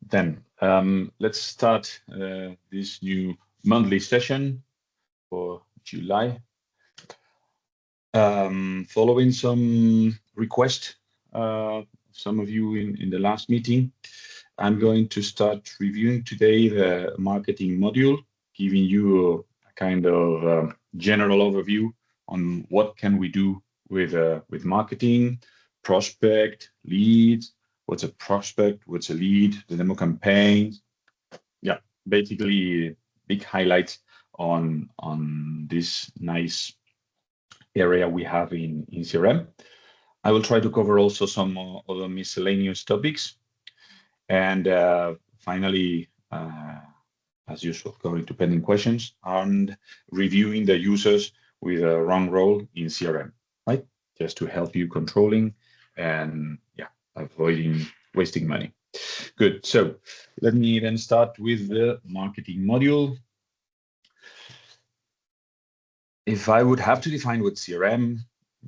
then let's start this new monthly session for July. Following some request, some of you in the last meeting, I'm going to start reviewing today the marketing module, giving you a kind of general overview on what can we do with marketing, prospect, leads, what's a prospect, what's a lead, the demo campaigns. Yeah, basically big highlights on this nice area we have in CRM. I will try to cover also some other miscellaneous topics. And finally, as usual, going to pending questions and reviewing the users with a wrong role in CRM, right? Just to help you controlling and avoiding wasting money. Good. So let me then start with the marketing module. If I would have to define what CRM,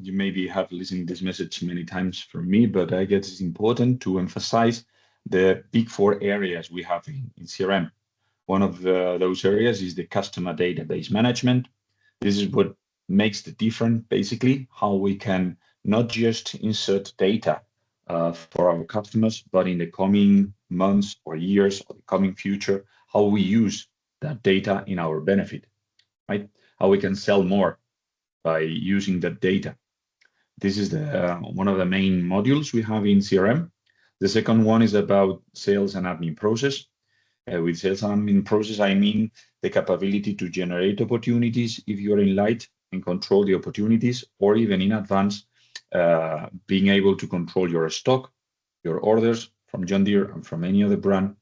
you maybe have listened to this message many times from me, but I guess it's important to emphasize the big 4 areas we have in CRM. One of those areas is the customer database management. This is what makes the difference, basically, how we can not just insert data for our customers, but in the coming months or years or the coming future, how we use that data in our benefit, right? How we can sell more by using that data. This is one of the main modules we have in CRM. The second one is about sales and admin process. With sales and admin process, I mean the capability to generate opportunities if you're in light and control the opportunities, or even in advance, being able to control your stock, your orders from John Deere and from any other brand,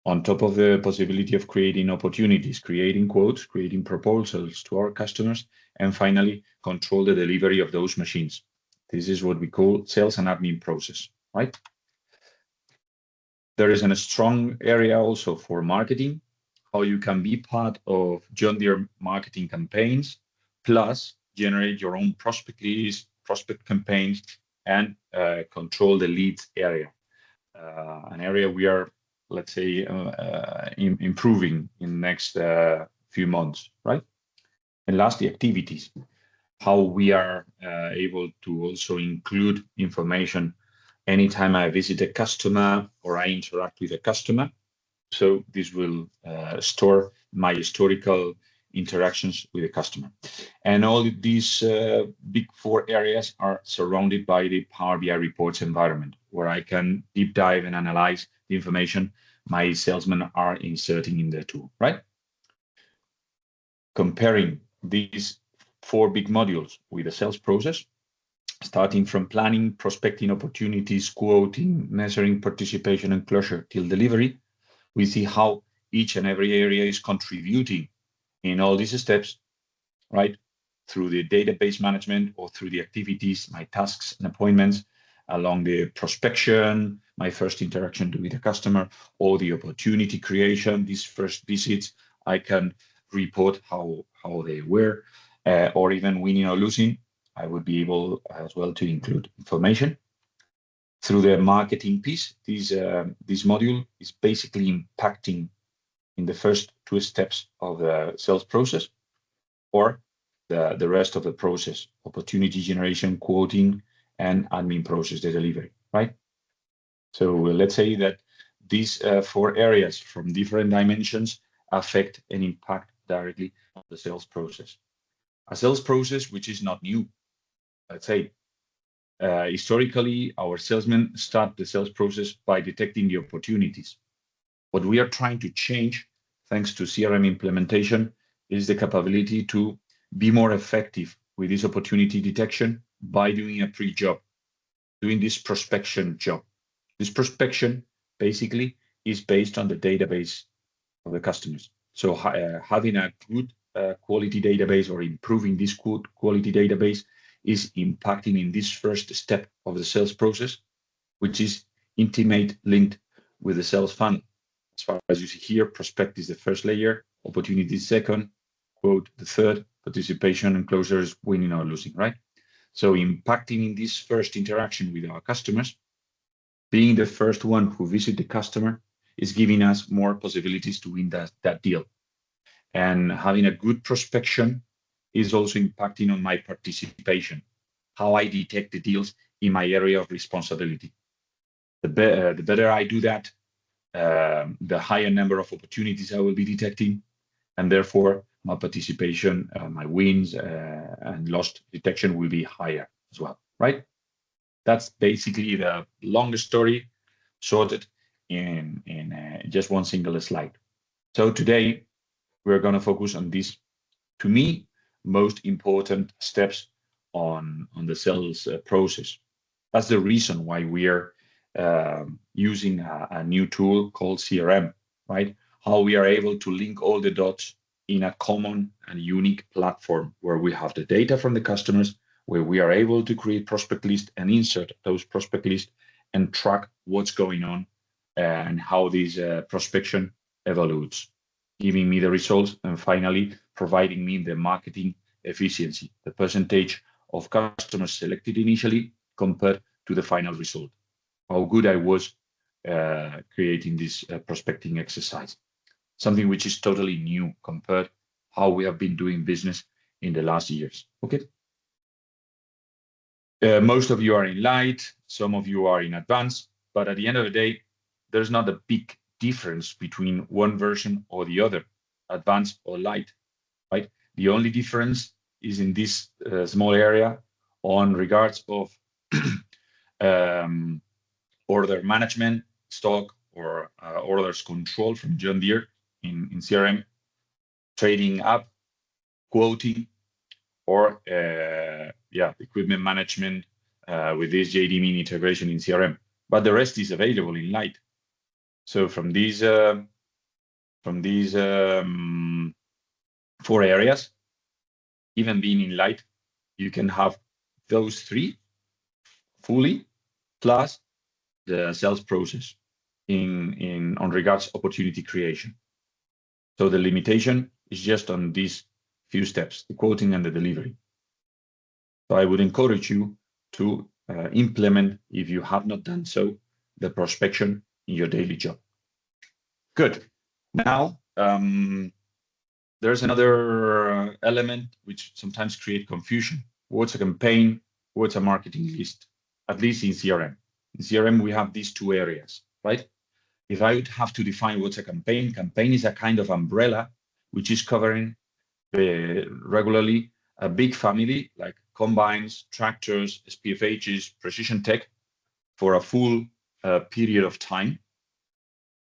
on top of the possibility of creating opportunities, creating quotes, creating proposals to our customers, and finally, control the delivery of those machines. This is what we call sales and admin process, right? There is a strong area also for marketing, how you can be part of John Deere marketing campaigns, plus generate your own prospect list, prospect campaigns, and control the leads area. An area we are, let's say, improving in the next few months, right? And lastly, activities, how we are able to also include information anytime I visit a customer or I interact with a customer. So this will store my historical interactions with the customer. And all these big 4 areas are surrounded by the Power BI reports environment, where I can deep dive and analyze the information my salesmen are inserting in the tool, right? Comparing these 4 big modules with the sales process, starting from planning, prospecting opportunities, quoting, measuring participation and closure till delivery, we see how each and every area is contributing in all these steps, right? Through the database management or through the activities, my tasks and appointments, along the prospection, my first interaction with the customer, or the opportunity creation, these first visits, I can report how they were, or even winning or losing. I would be able as well to include information. Through the marketing piece, this module is basically impacting in the first 2 steps of the sales process, or the rest of the process, opportunity generation, quoting, and admin process, the delivery, right? So let's say that these 4 areas from different dimensions affect and impact directly on the sales process. A sales process which is not new. Let's say, historically, our salesmen start the sales process by detecting the opportunities. What we are trying to change, thanks to CRM implementation, is the capability to be more effective with this opportunity detection by doing a pre-job, doing this prospection job. This prospection basically is based on the database of the customers. So having a good quality database or improving this good quality database is impacting in this first step of the sales process, which is intimate linked with the sales funnel. As far as you see here, prospect is the first layer, opportunity is second, quote the third, participation and closure is winning or losing, right? So impacting in this first interaction with our customers, being the first one who visit the customer, is giving us more possibilities to win that deal. And having a good prospection is also impacting on my participation, how I detect the deals in my area of responsibility. The better I do that, the higher number of opportunities I will be detecting, and therefore my participation, my wins and lost detection will be higher as well, right? That's basically the longest story sorted in just one single slide. So today we're going to focus on these, to me, most important steps on the sales process. That's the reason why we are using a new tool called CRM, right? How we are able to link all the dots in a common and unique platform where we have the data from the customers, where we are able to create prospect lists and insert those prospect lists and track what's going on and how this prospection evolves, giving me the results, and finally providing me the marketing efficiency, the percentage of customers selected initially compared to the final result, how good I was creating this prospecting exercise, something which is totally new compared how we have been doing business in the last years. Okay. Most of you are in light, some of you are in advanced, but at the end of the day, there's not a big difference between one version or the other, advanced or light, right? The only difference is in this small area on regards of order management, stock, or orders control from John Deere in CRM, trading up, quoting, or equipment management with this JDWIS integration in CRM. But the rest is available in light. So from these 4 areas, even being in light, you can have those 3 fully, plus the sales process on regards opportunity creation. So the limitation is just on these few steps, the quoting and the delivery. So I would encourage you to implement, if you have not done so, the prospection in your daily job. Good. Now, there's another element which sometimes creates confusion. What's a campaign? What's a marketing list? At least in CRM. In CRM, we have these 2 areas, right? If I would have to define what's a campaign, campaign is a kind of umbrella which is covering regularly a big family like combines, tractors, SPFHs, precision tech for a full period of time.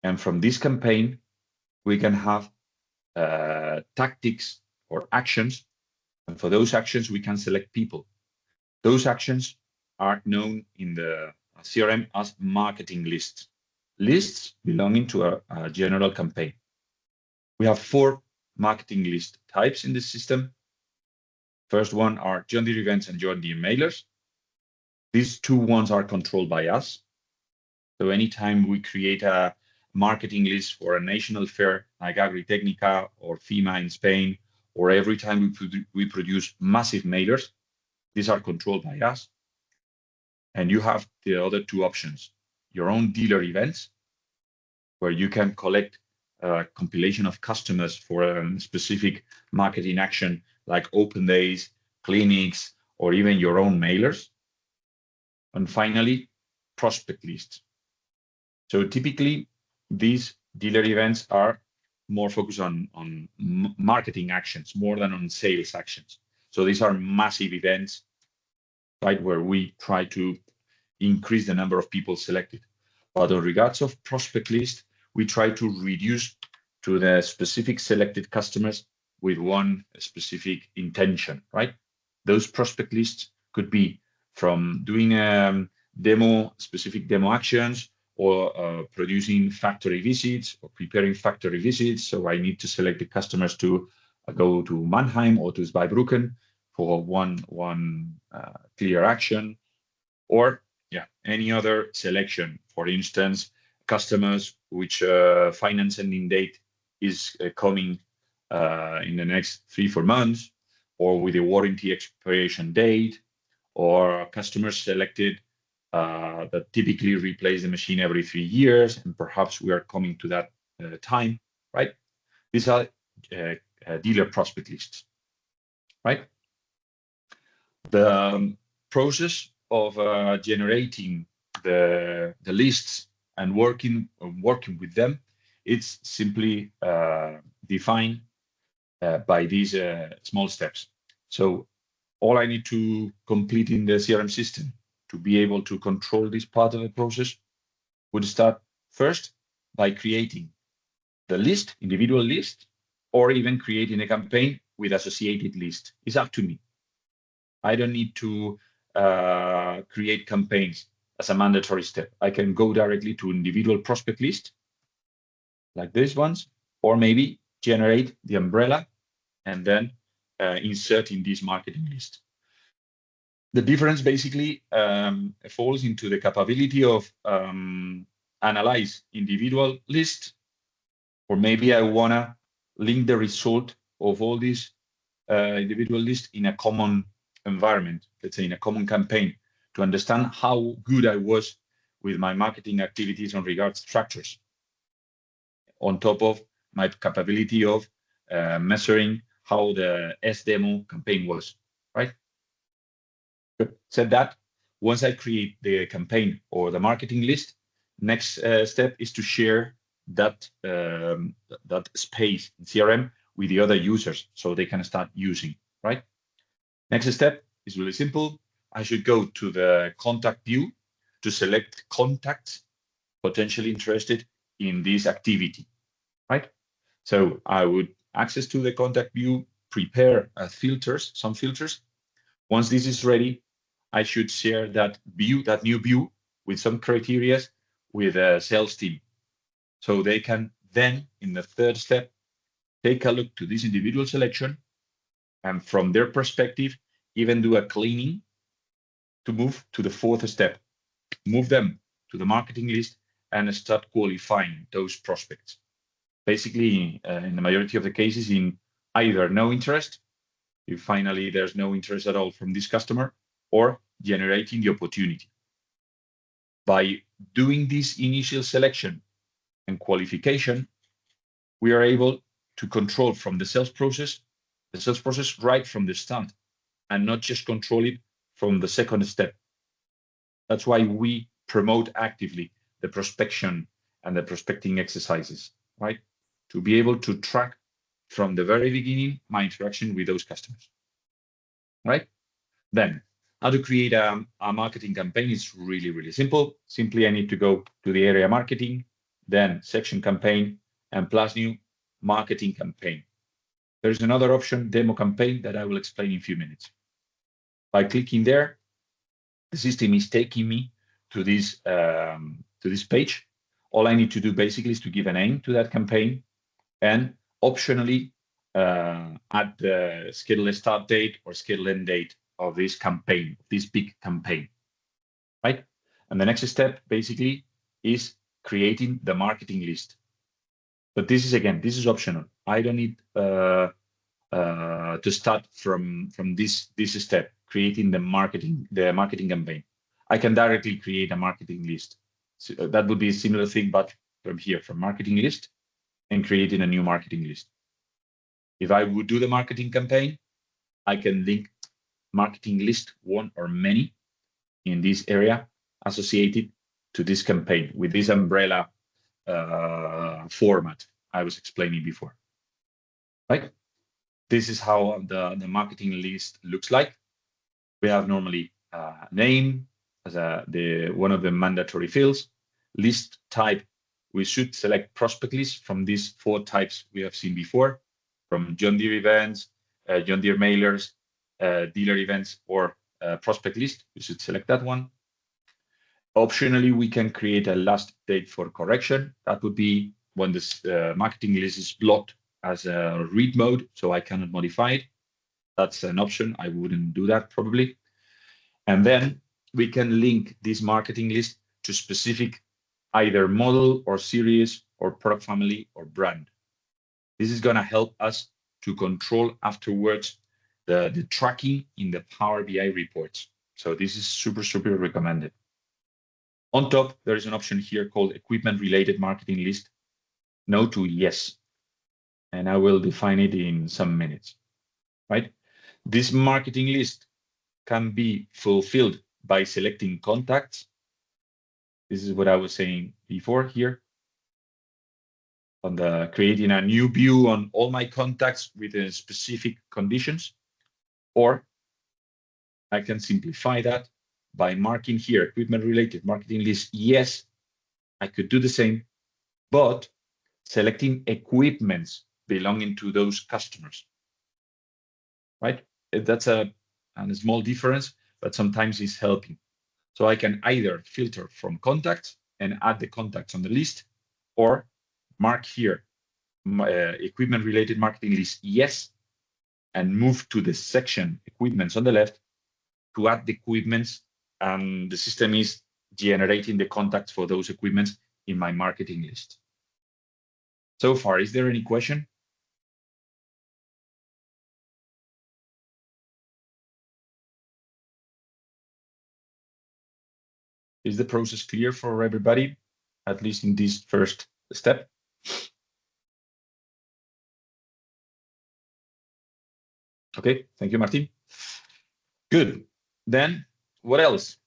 And from this campaign, we can have tactics or actions. And for those actions, we can select people. Those actions are known in the CRM as marketing lists. Lists belonging to a general campaign. We have 4 marketing list types in the system. First one are John Deere events and John Deere mailers. These 2 ones are controlled by us. So anytime we create a marketing list for a national fair like Agritechnica or FIMA in Spain, or every time we produce massive mailers, these are controlled by us. And you have the other 2 options, your own dealer events, where you can collect a compilation of customers for a specific marketing action like open days, clinics, or even your own mailers. And finally, prospect lists. So typically, these dealer events are more focused on marketing actions more than on sales actions. So these are massive events, right, where we try to increase the number of people selected. But in regards of prospect list, we try to reduce to the specific selected customers with one specific intention, right? Those prospect lists could be from doing specific demo actions, or producing factory visits or preparing factory visits. So I need to select the customers to go to Mannheim or to Zweibrücken for one clear action, or any other selection. For instance, customers which finance ending date is coming in the next 3-4 months, or with a warranty expiration date, or customers selected that typically replace the machine every 3 years, and perhaps we are coming to that time, right? These are dealer prospect lists, right? The process of generating the lists and working with them, it's simply defined by these small steps. So all I need to complete in the CRM system to be able to control this part of the process would start first by creating the list, individual list, or even creating a campaign with associated list. It's up to me. I don't need to create campaigns as a mandatory step. I can go directly to individual prospect list, like these ones, or maybe generate the umbrella and then insert in this marketing list. The difference basically falls into the capability of analyze individual lists, or maybe I want to link the result of all these individual lists in a common environment, let's say in a common campaign, to understand how good I was with my marketing activities on regards structures, on top of my capability of measuring how the S-demo campaign was, right? Good. Said that, once I create the campaign or the marketing list, next step is to share that that space in CRM with the other users so they can start using, right? Next step is really simple. I should go to the contact view to select contacts potentially interested in this activity, right? So I would access to the contact view, prepare filters, some filters. Once this is ready, I should share that view, that new view, with some criteria with a sales team. So they can then, in the third step, take a look to this individual selection, and from their perspective, even do a cleaning to move to the fourth step, move them to the marketing list and start qualifying those prospects. Basically, in the majority of the cases, in either no interest, if finally there's no interest at all from this customer, or generating the opportunity. By doing this initial selection and qualification, we are able to control from the sales process right from the start, and not just control it from the second step. That's why we promote actively the prospection and the prospecting exercises, right? To be able to track from the very beginning my interaction with those customers, right? Then, how to create a marketing campaign is really, really simple. Simply, I need to go to the area marketing, then section campaign, and plus new marketing campaign. There's another option, demo campaign, that I will explain in a few minutes. By clicking there, the system is taking me to this page. All I need to do basically is to give a name to that campaign, and optionally add the schedule start date or schedule end date of this campaign, this big campaign, right? And the next step basically is creating the marketing list. But this is optional. I don't need to start from this step, creating the marketing campaign. I can directly create a marketing list. So that would be a similar thing, but from here, from marketing list, and creating a new marketing list. If I would do the marketing campaign, I can link marketing list, one or many, in this area associated to this campaign with this umbrella format I was explaining before, right? This is how the marketing list looks like. We have normally name as one of the mandatory fields. List type, we should select prospect list from these 4 types we have seen before, from John Deere events, John Deere mailers, dealer events, or prospect list. We should select that one. Optionally, we can create a last date for correction. That would be when this marketing list is blocked as a read mode, so I cannot modify it. That's an option. I wouldn't do that probably. And then we can link this marketing list to specific either model or series or product family or brand. This is going to help us to control afterwards the tracking in the Power BI reports. So this is super, super recommended. On top, there is an option here called equipment-related marketing list. No to yes. And I will define it in some minutes, right? This marketing list can be fulfilled by selecting contacts. This is what I was saying before here. On the creating a new view on all my contacts with specific conditions, or I can simplify that by marking here equipment-related marketing list. Yes, I could do the same, but selecting equipments belonging to those customers, right? That's a small difference, but sometimes it's helping. So I can either filter from contacts and add the contacts on the list, or mark here equipment-related marketing list yes, and move to the section equipments on the left to add the equipments, and the system is generating the contacts for those equipments in my marketing list. So far, is there any question? Is the process clear for everybody, at least in this first step? Okay, thank you, Martin. Good. Then what else?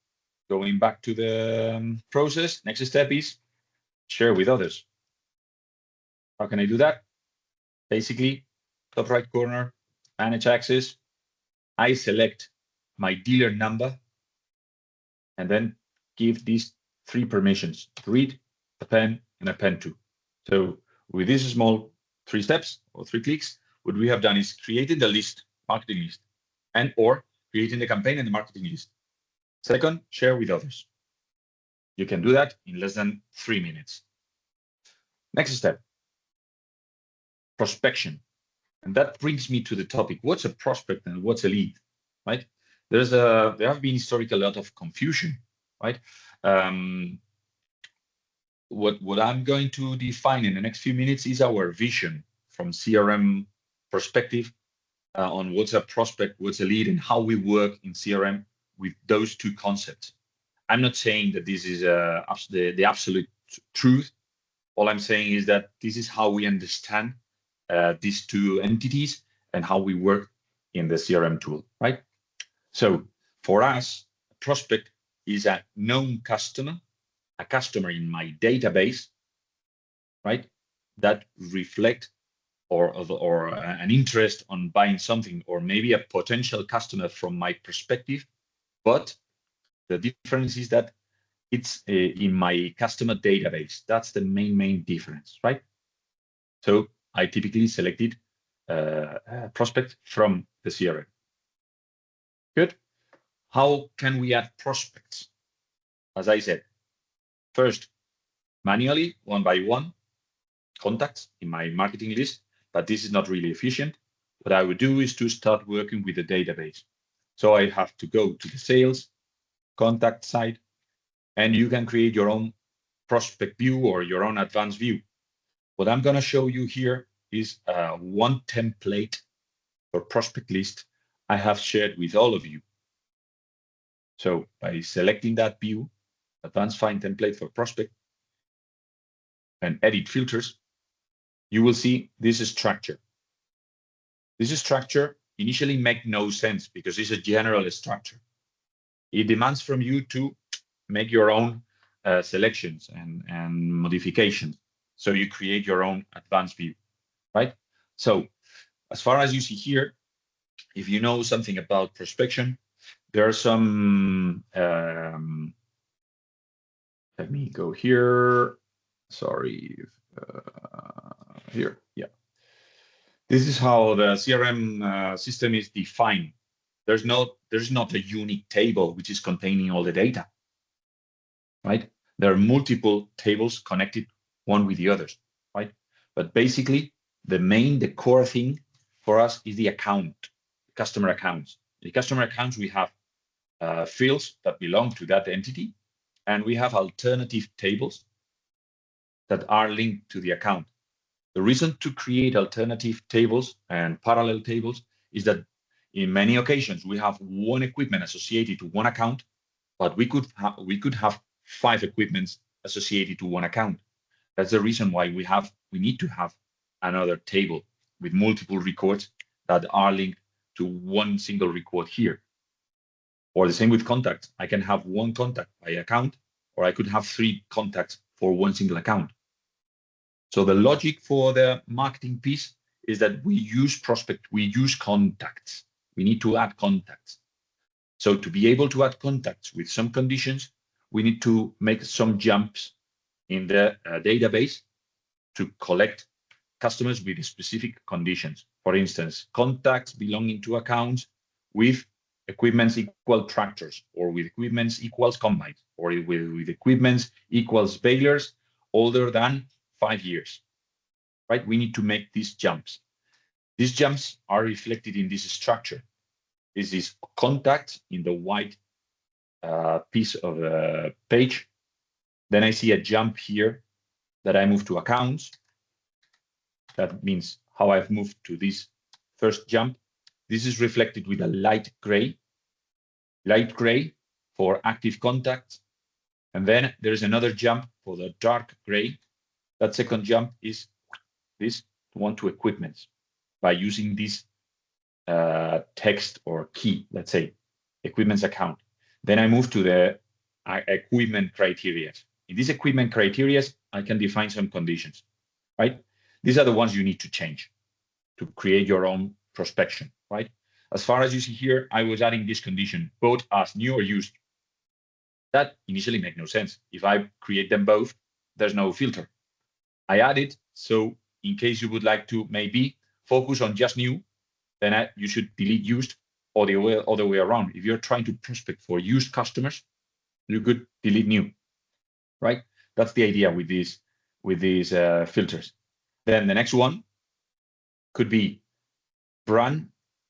Going back to the process, next step is share with others. How can I do that? Basically, top right corner, manage access. I select my dealer number and then give these 3 permissions: read, append, and append to. So with these small 3 steps or 3 clicks, what we have done is created the list, marketing list, and or creating the campaign and the marketing list. Second, share with others. You can do that in less than 3 minutes. Next step, prospection. And that brings me to the topic. What's a prospect and what's a lead, right? There have been historically a lot of confusion, right? What I'm going to define in the next few minutes is our vision from CRM perspective on what's a prospect, what's a lead, and how we work in CRM with those 2 concepts. I'm not saying that this is the absolute truth. All I'm saying is that this is how we understand these 2 entities and how we work in the CRM tool, right? So for us, a prospect is a known customer, a customer in my database, right? That reflect or an interest on buying something, or maybe a potential customer from my perspective. But the difference is that it's in my customer database. That's the main difference, right? So I typically selected a prospect from the CRM. Good. How can we add prospects? As I said, first, manually, 1 by 1, contacts in my marketing list, but this is not really efficient. What I would do is to start working with the database. So I have to go to the sales contact side, and you can create your own prospect view or your own advanced view. What I'm going to show you here is one template for prospect list I have shared with all of you. So by selecting that view, advanced find template for prospect, and edit filters, you will see this structure. This structure initially makes no sense because it's a general structure. It demands from you to make your own selections and modifications. So you create your own advanced view, right? So as far as you see here, if you know something about prospection, there are some, let me go here. Sorry, here, yeah. This is how the CRM system is defined. There's not a unique table which is containing all the data, right? There are multiple tables connected one with the others, right? But basically, the core thing for us is the account, customer accounts. The customer accounts, we have fields that belong to that entity, and we have alternative tables that are linked to the account. The reason to create alternative tables and parallel tables is that in many occasions we have one equipment associated to one account, but we could have 5 equipments associated to one account. That's the reason why we need to have another table with multiple records that are linked to one single record here. Or the same with contacts. I can have one contact by account, or I could have 3 contacts for one single account. So the logic for the marketing piece is that we use contacts. We need to add contacts. So to be able to add contacts with some conditions, we need to make some jumps in the database to collect customers with specific conditions. For instance, contacts belonging to accounts with equipments equal tractors, or with equipments equals combines, or with equipments equals balers older than 5 years, right? We need to make these jumps. These jumps are reflected in this structure. This is contact in the white piece of the page. Then I see a jump here that I move to accounts. That means how I've moved to this first jump. This is reflected with a light gray for active contacts. And then there's another jump for the dark gray. That second jump is this one to equipments by using this text or key, let's say, equipments account. Then I move to the equipment criteria. In these equipment criteria, I can define some conditions, right? These are the ones you need to change to create your own prospection, right? As far as you see here, I was adding this condition, both as new or used. That initially makes no sense. If I create them both, there's no filter. I add it, so in case you would like to maybe focus on just new, then you should delete used, or the other way around. If you're trying to prospect for used customers, you could delete new, right? That's the idea with these filters. Then the next one could be brand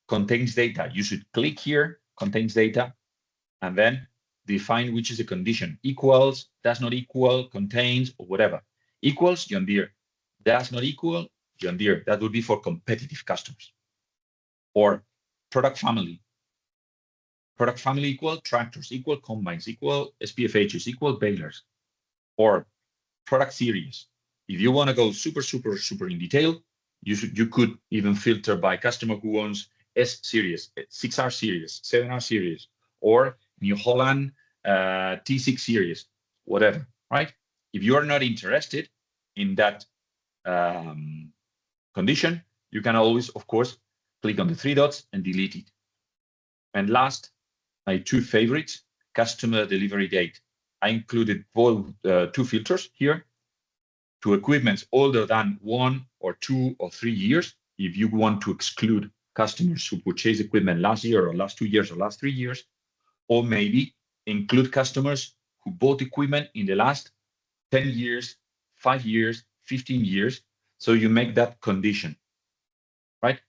contains data. You should click here, contains data, and then define which is the condition. Equals, does not equal, contains, or whatever. Equals, John Deere. Does not equal, John Deere. That would be for competitive customers. Or product family. Product family equal tractors, equal combines, equal SPFHs, equal balers. Or product series. If you want to go super in detail, you could even filter by customer who owns S series, 6R series, 7R series, or New Holland T6 series, whatever, right? If you are not interested in that condition, you can always, of course, click on the 3 dots and delete it. And last, my 2 favorites, customer delivery date. I included both 2 filters here. To equipments older than 1 or 2 or 3 years, if you want to exclude customers who purchased equipment last year or last 2 years or last 3 years, or maybe include customers who bought equipment in the last 10 years, 5 years, 15 years. So you make that condition, right?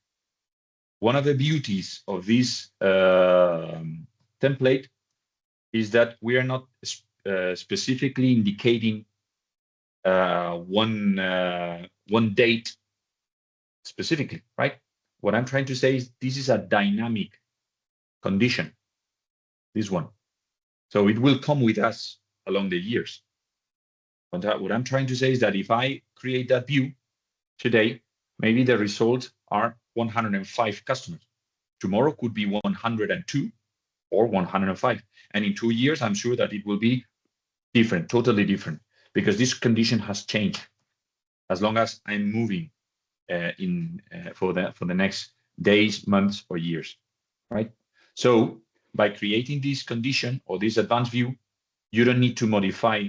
One of the beauties of this template is that we are not specifically indicating one date specifically, right? What I'm trying to say is this is a dynamic condition, this one. So it will come with us along the years. But what I'm trying to say is that if I create that view today, maybe the results are 105 customers. Tomorrow could be 102 or 105. And in 2 years, I'm sure that it will be different, totally different, because this condition has changed as long as I'm moving for the next days, months, or years, right? So by creating this condition or this advanced view, you don't need to modify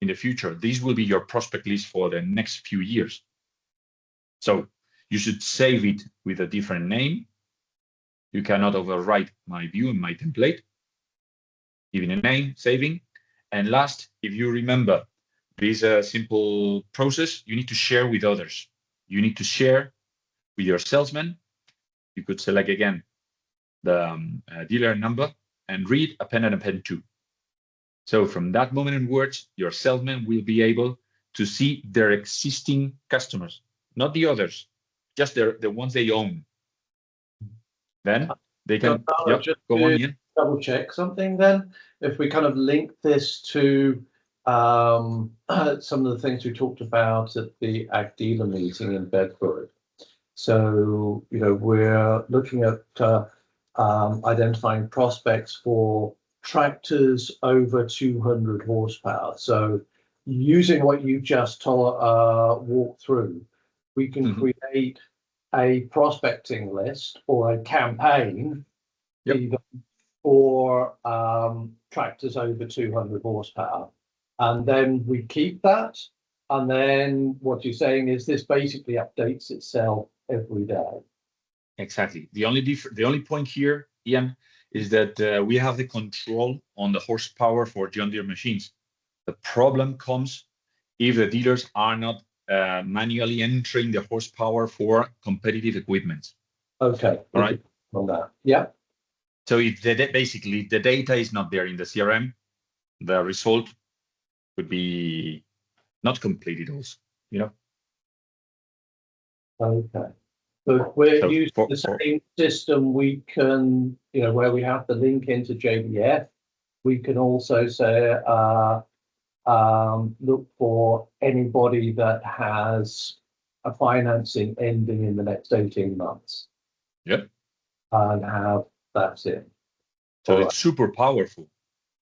in the future. This will be your prospect list for the next few years. So you should save it with a different name. You cannot overwrite my view and my template. Giving a name, saving. And last, if you remember this simple process, you need to share with others. You need to share with your salesman. You could select again the dealer number and read append and append to. So from that moment onwards, your salesman will be able to see their existing customers, not the others, just the ones they own. Then they can just go on, Ian. double check something then. if we kind of link this to some of the things we talked about at the Ag Dealer meeting in Bedford. So, you know, we're looking at identifying prospects for tractors over 200 horsepower. So using what you just walked through, we can create a prospecting list or a campaign either for tractors over 200 horsepower. And then we keep that. And then what you're saying is this basically updates itself every day. Exactly. The only point here, Ian, is that we have the control on the horsepower for John Deere machines. The problem comes if the dealers are not manually entering the horsepower for competitive equipment. Okay. All right. On that. Yeah. So if basically the data is not there in the CRM, the result would be not completed also, you know. Okay. But we're using the same system, we can, you know, where we have the link into JDF, we can also say, look for anybody that has a financing ending in the next 18 months. Yep. And have that in. So it's super powerful.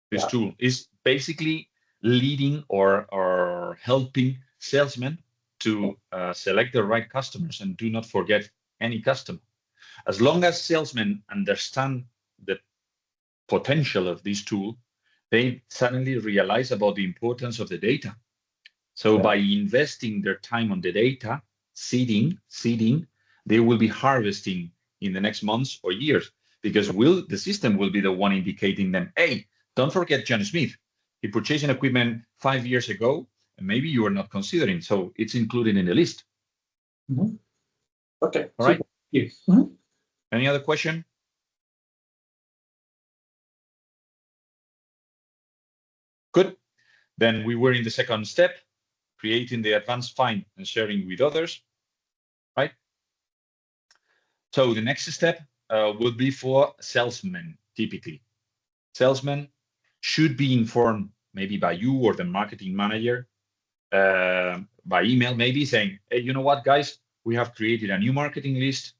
This tool is basically leading or helping salesmen to select the right customers and do not forget any customer. As long as salesmen understand the potential of this tool, they suddenly realize about the importance of the data. So by investing their time on the data, seeding, they will be harvesting in the next months or years, because the system will be the one indicating them, hey, don't forget John Smith. He purchased an equipment 5 years ago, and maybe you are not considering. So it's included in the list. Okay. All right. Yes. Any other question? Good. Then we were in the second step, creating the advanced find and sharing with others, right? So the next step will be for salesmen, typically. Salesmen should be informed maybe by you or the marketing manager, by email maybe, saying, hey, you know what, guys? We have created a new marketing list,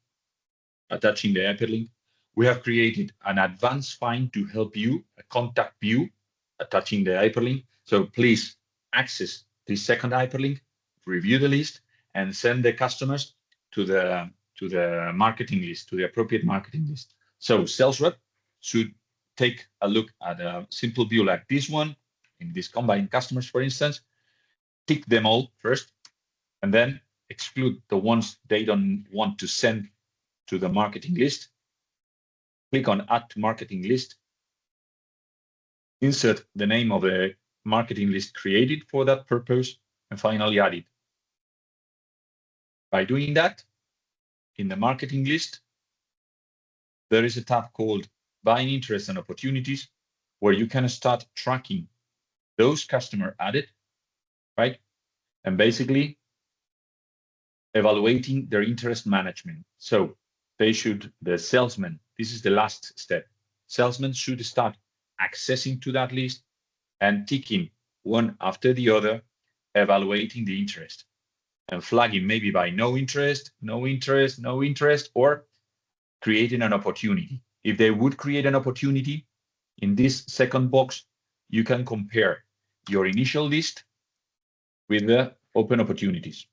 attaching the hyperlink. We have created an advanced find to help you, a contact view, attaching the hyperlink. So please access this second hyperlink, review the list, and send the customers to the marketing list, to the appropriate marketing list. So sales rep should take a look at a simple view like this one, in these combined customers, for instance, tick them all first, and then exclude the ones they don't want to send to the marketing list. Click on Add to Marketing List. Insert the name of the marketing list created for that purpose, and finally add it. By doing that, in the marketing list, there is a tab called Buying Interest and Opportunities, where you can start tracking those customers added, right? And basically evaluating their interest management. So the salesman, this is the last step. Salesmen should start accessing to that list and ticking one after the other, evaluating the interest and flagging maybe by no interest, or creating an opportunity. If they would create an opportunity, in this second box, you can compare your initial list with the open opportunities.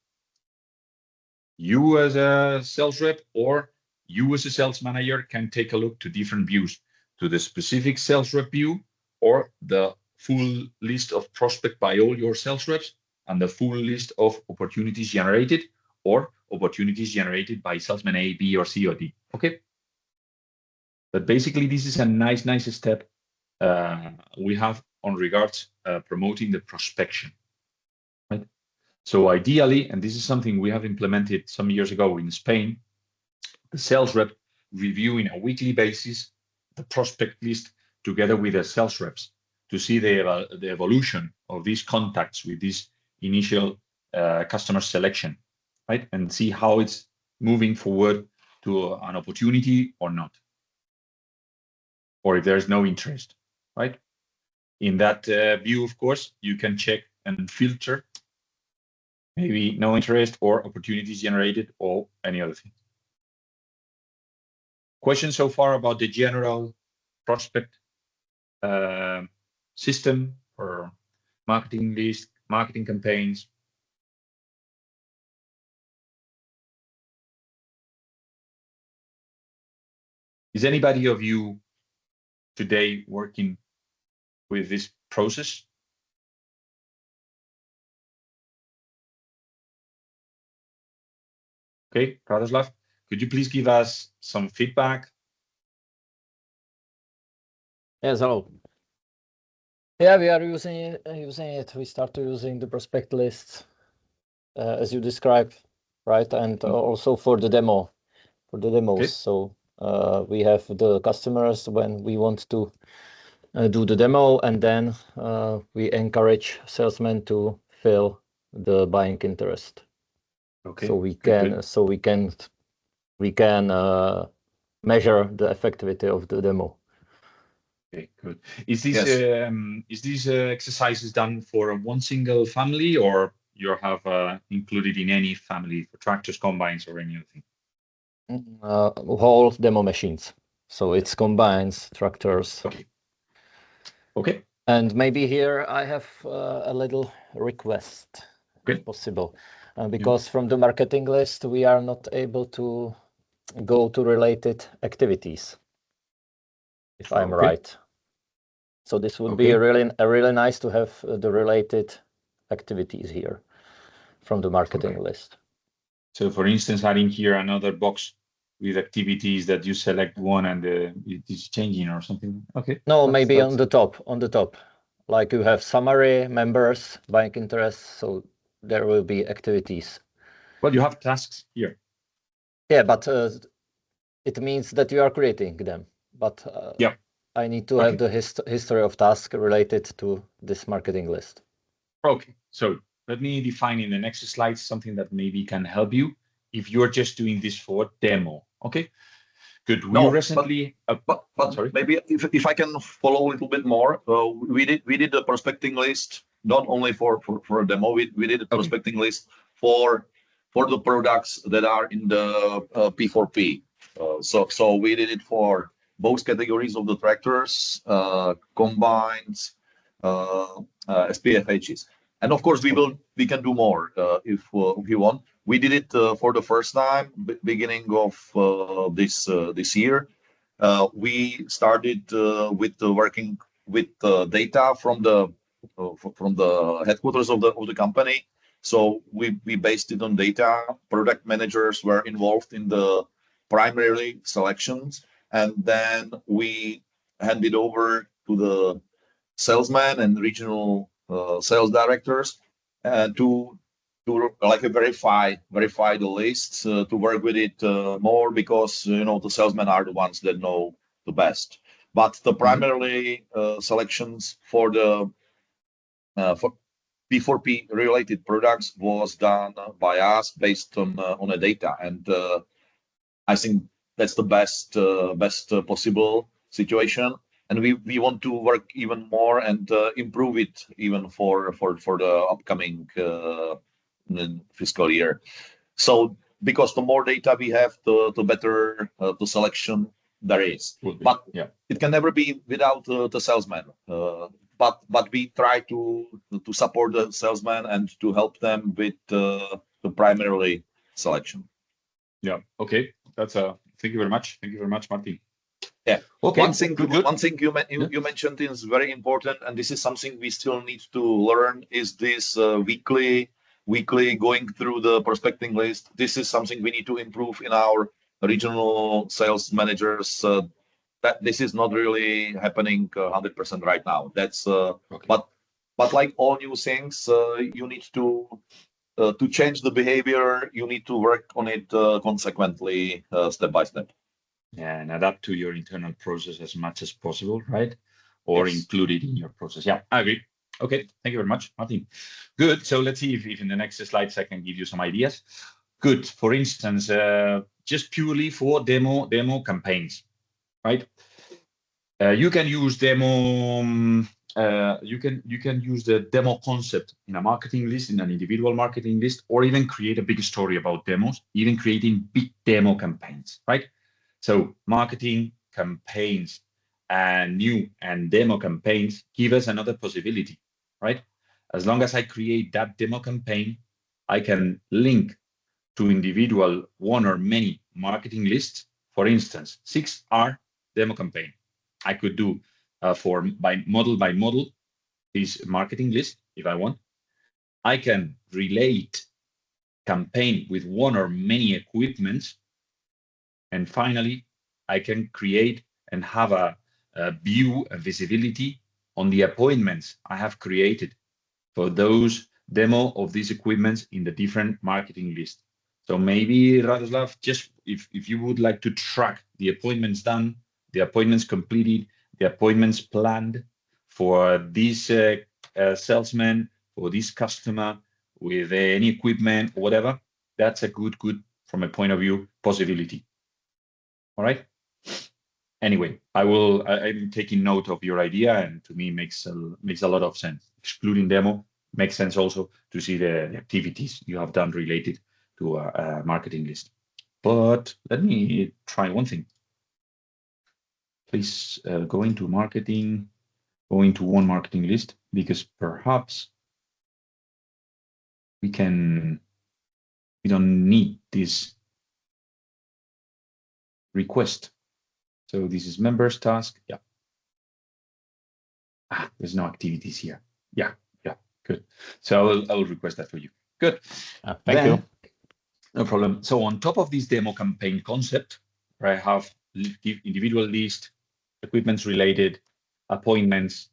You as a sales rep or you as a sales manager can take a look to different views, to the specific sales rep view or the full list of prospect by all your sales reps and the full list of opportunities generated or opportunities generated by salesman A, B, or C, or D. Okay. But basically, this is a nice step we have on regards promoting the prospection. Right? So ideally, and this is something we have implemented some years ago in Spain, the sales rep reviewing a weekly basis the prospect list together with the sales reps to see the evolution of these contacts with this initial customer selection, right? And see how it's moving forward to an opportunity or not, or if there's no interest, right? In that view, of course, you can check and filter maybe no interest or opportunities generated or any other thing. Questions so far about the general prospect system or marketing list, marketing campaigns? Is anybody of you today working with this process? Okay, Radoslav, could you please give us some feedback? Yes, hello. Yeah, we are using it. We started using the prospect lists as you described, right? And also for the demos. Okay. So we have the customers when we want to do the demo, and then we encourage salesmen to fill the buying interest. Okay. So we can measure the effectivity of the demo. Okay, good. Is these exercises done for one single family, or you have included in any family for tractors, combines, or anything? Whole demo machines. So it's combines, tractors. Okay. Okay. And maybe here I have a little request, if possible, because from the marketing list we are not able to go to related activities, if I'm right. So this would be really nice to have the related activities here from the marketing list. So for instance, adding here another box with activities that you select one and it is changing or something. Okay. No, maybe on the top, like you have summary, members, buying interests. So there will be activities. Well, you have tasks here. Yeah, but it means that you are creating them. But I need to have the history of tasks related to this marketing list. Okay, so let me define in the next slide something that maybe can help you if you're just doing this for demo. Okay, good. We recently, but sorry, maybe if I can follow a little bit more, we did the prospecting list not only for a demo. We did a prospecting list for the products that are in the P4P. So we did it for both categories of the tractors, combines, SPFHs, and of course we can do more if you want. We did it for the first time beginning of this year. We started with working with data from the headquarters of the company. So we based it on data. Product managers were involved in the primary selections, and then we handed over to the salesmen and regional sales directors to like verify the lists, to work with it more, because the salesmen are the ones that know the best. But the primarily selections for the for P4P related products was done by us based on the data, and I think that's the best possible situation. And we want to work even more and improve it even for the upcoming fiscal year. So because the more data we have, the better the selection there is. But it can never be without the salesman. But we try to support the salesman and to help them with the primarily selection. Yeah. Okay. That's thank you very much. Thank you very much, Martin. Yeah. Okay. One thing you mentioned is very important, and this is something we still need to learn, is this weekly going through the prospecting list. This is something we need to improve in our regional sales managers. That this is not really happening 100% right now. That's but like all new things, you need to change the behavior. You need to work on it consequently, step by step. Yeah, and adapt to your internal process as much as possible, right? Or include it in your process. Yeah, I agree. Okay, thank you very much, Martin. Good. So let's see if in the next slides I can give you some ideas. Good. For instance, just purely for demo campaigns, right? You can use demo you can use the demo concept in a marketing list, in an individual marketing list, or even create a big story about demos, even creating big demo campaigns, right? So marketing campaigns and new and demo campaigns give us another possibility, right? As long as I create that demo campaign, I can link to individual one or many marketing lists. For instance, 6R demo campaign. I could do by model this marketing list if I want. I can relate campaign with one or many equipments. And finally, I can create and have a view, a visibility on the appointments I have created for those demo of these equipments in the different marketing lists. So maybe, Radoslav, just if you would like to track the appointments done, the appointments completed, the appointments planned for this salesman, for this customer with any equipment or whatever, that's a good, from a point of view, possibility. All right. Anyway, I'm taking note of your idea, and to me makes a lot of sense. Excluding demo makes sense also to see the activities you have done related to a marketing list. But let me try one thing. Please go into marketing, go into one marketing list, because perhaps we don't need this request. So this is members task. Yeah. There's no activities here. Yeah, good. So I will request that for you. Good. Thank you. No problem. So on top of this demo campaign concept, where I have individual list, equipments related, appointments,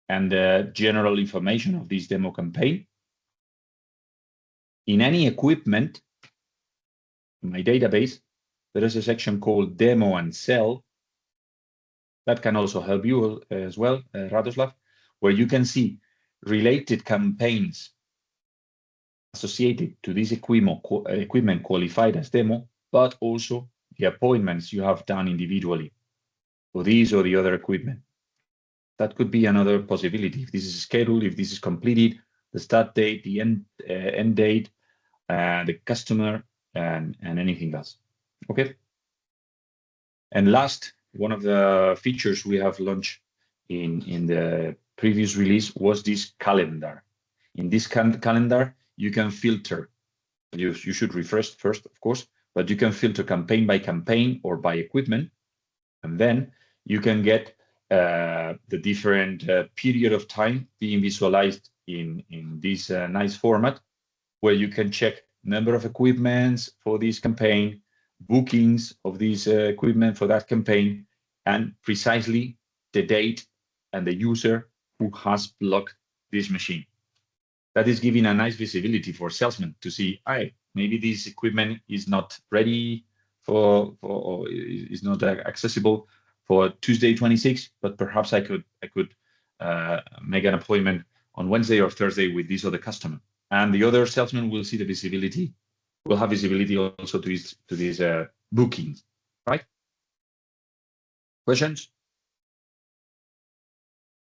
and the general information of this demo campaign, in any equipment, in my database, there is a section called demo and sell. That can also help you as well, Radoslav, where you can see related campaigns associated to this equipment qualified as demo, but also the appointments you have done individually for these or the other equipment. That could be another possibility. If this is scheduled, if this is completed, the start date, the end date, the customer, and anything else. Okay. And last, one of the features we have launched in the previous release was this calendar. In this calendar, you can filter. You should refresh first, of course, but you can filter campaign by campaign or by equipment. And then you can get the different period of time being visualized in this nice format, where you can check number of equipments for this campaign, bookings of this equipment for that campaign, and precisely the date and the user who has blocked this machine. That is giving a nice visibility for salesmen to see, maybe this equipment is not ready or is not accessible for Tuesday 26, but perhaps I could make an appointment on Wednesday or Thursday with this other customer. And the other salesman will see the visibility, will have visibility also to these bookings, right? Questions?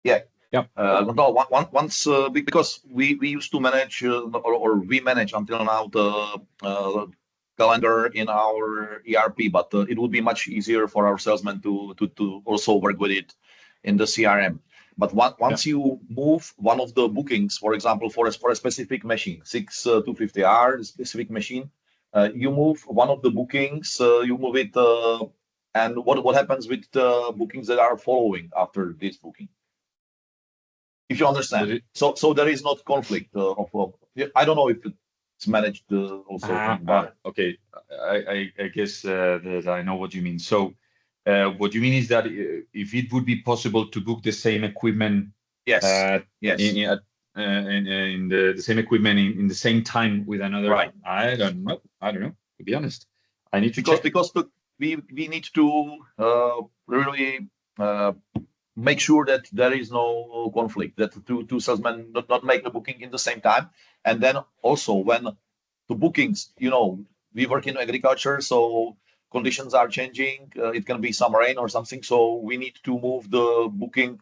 Yeah. Yeah. No, once because we used to manage or we manage until now the calendar in our ERP, but it would be much easier for our salesmen to also work with it in the CRM. But once you move one of the bookings, for example, for a specific machine, 6250R specific machine, you move one of the bookings, you move it, and what happens with the bookings that are following after this booking? If you understand, so there is not conflict of I don't know if it's managed also. Okay, I guess that I know what you mean. So what you mean is that if it would be possible to book the same equipment, yes, in the same equipment in the same time with another, right? I don't know. To be honest, I need to because check. we need to really make sure that there is no conflict, that two salesmen not make the booking in the same time. And then also when the bookings, we work in agriculture, so conditions are changing. It can be some rain or something, so we need to move the booking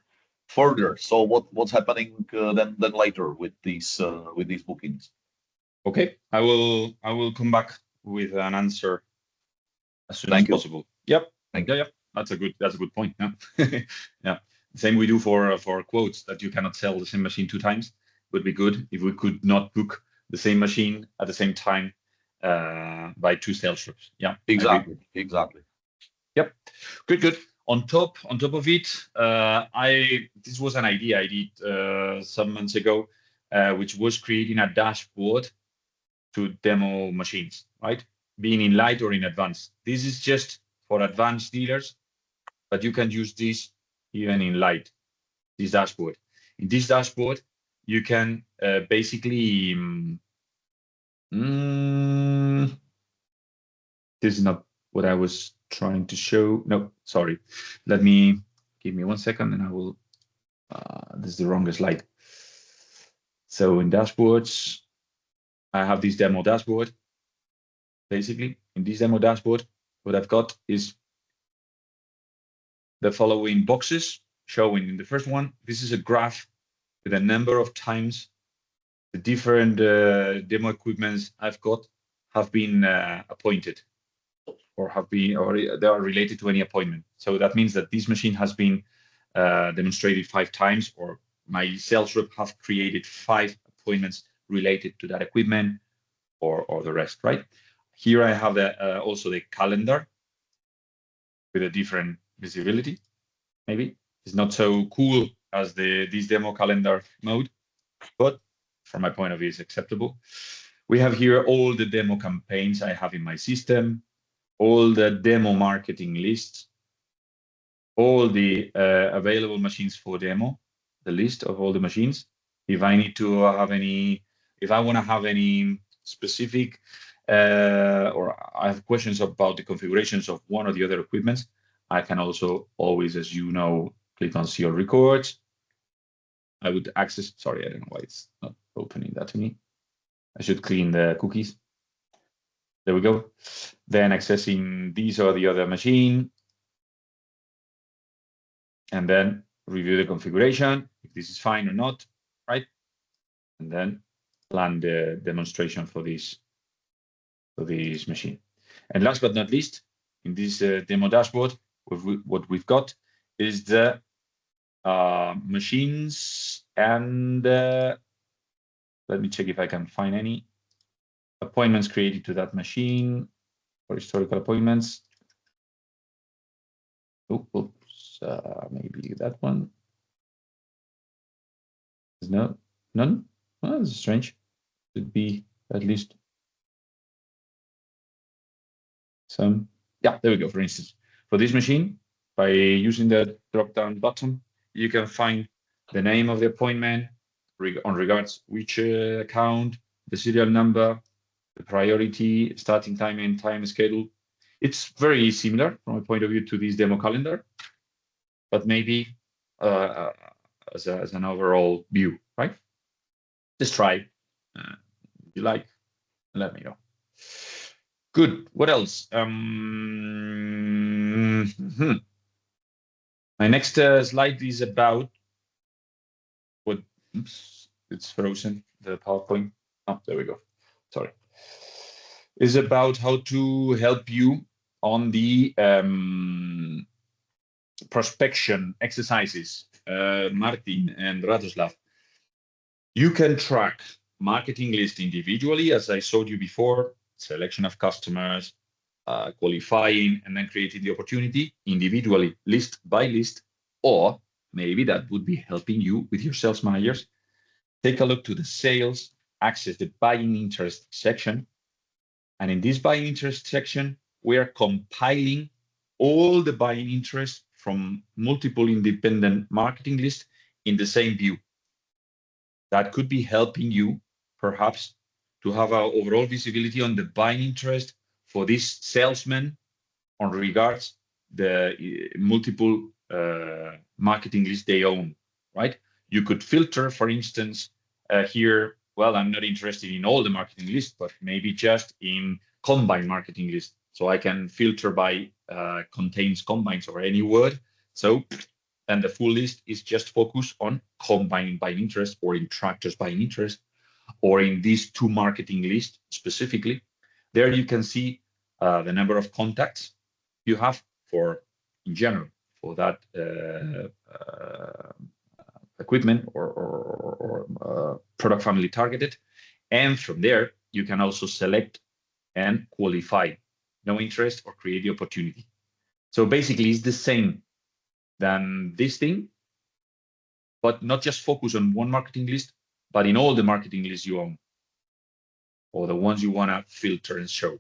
further. So what's happening then later with these bookings? Okay, I will come back with an answer as soon Thank as you. possible. Yep. Thank Yeah, that's a good point. Yeah. Yeah. Same we do for quotes, that you cannot sell the same machine 2 times. Would be good if we could not book the same machine at the same time by 2 sales reps. Yeah. Exactly. Yep. Good. On top of it, this was an idea I did some months ago, which was creating a dashboard to demo machines, right? Being in light or in advanced. This is just for advanced dealers, but you can use this even in light, this dashboard. In this dashboard, you can basically, this is not what I was trying to show. No, sorry. Give me 1 second and I will, this is the wrong slide. So in dashboards, I have this demo dashboard. Basically, in this demo dashboard, what I've got is the following boxes showing. In the first one, this is a graph with a number of times the different demo equipments I've got have been appointed or they are related to any appointment. So that means that this machine has been demonstrated 5 times, or my sales rep have created 5 appointments related to that equipment, or the rest, right? Here I have also the calendar with a different visibility. Maybe it's not so cool as this demo calendar mode, but from my point of view, it's acceptable. We have here all the demo campaigns I have in my system, all the demo marketing lists, all the available machines for demo, the list of all the machines. If I need to have if I want to have any specific, or I have questions about the configurations of one or the other equipments, I can also always, as you know, click on See All Records. I would access, sorry, I don't know why it's not opening that to me. I should clean the cookies. There we go. Then accessing these or the other machine. And then review the configuration, if this is fine or not, right? And then plan the demonstration for this machine. And last but not least, in this demo dashboard, what we've got is the machines and let me check if I can find any appointments created to that machine for historical appointments. Oops, maybe that one. There's none. Well, that's strange. Should be at least some. Yeah, there we go. For instance, for this machine, by using the drop-down button, you can find the name of the appointment on regards which account, the serial number, the priority, starting time and time schedule. It's very similar from a point of view to this demo calendar, but maybe as an overall view, right? Just try. If you like, let me know. Good. What else? My next slide is about what. Oops, it's frozen. The PowerPoint. Oh, there we go. Sorry. Is about how to help you on the prospection exercises. Martin and Radoslav, you can track marketing list individually, as I showed you before. Selection of customers, qualifying, and then creating the opportunity individually, list by list, or maybe that would be helping you with your sales managers. Take a look to the sales, access the buying interest section. And in this buying interest section, we are compiling all the buying interest from multiple independent marketing lists in the same view. That could be helping you, perhaps, to have an overall visibility on the buying interest for this salesman on regards the multiple marketing lists they own, right? You could filter, for instance, here, well, I'm not interested in all the marketing lists, but maybe just in combine marketing lists. So I can filter by contains combines or any word. So And the full list is just focused on combined buying interest or in tractors buying interest or in these two marketing lists specifically. There you can see the number of contacts you have for, in general, for that equipment or product family targeted. And from there, you can also select and qualify no interest or create the opportunity. So basically, it's the same than this thing, but not just focus on one marketing list, but in all the marketing lists you own, or the ones you want to filter and show.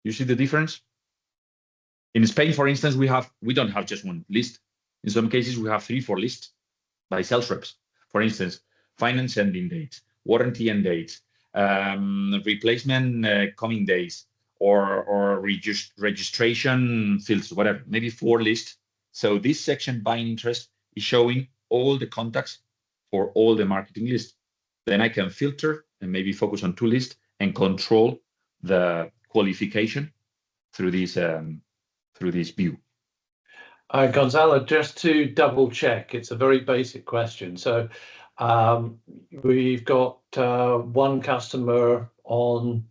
You see the difference? In Spain, for instance, we don't have just one list. In some cases, we have 3-4 lists by sales reps. For instance, finance ending dates, warranty end dates, replacement coming days, or registration fields, whatever, maybe 4 lists. So this section, buying interest, is showing all the contacts for all the marketing lists. Then I can filter and maybe focus on 2 lists and control the qualification through this view. Gonzalo, just to double check, it's a very basic question. So we've got one customer on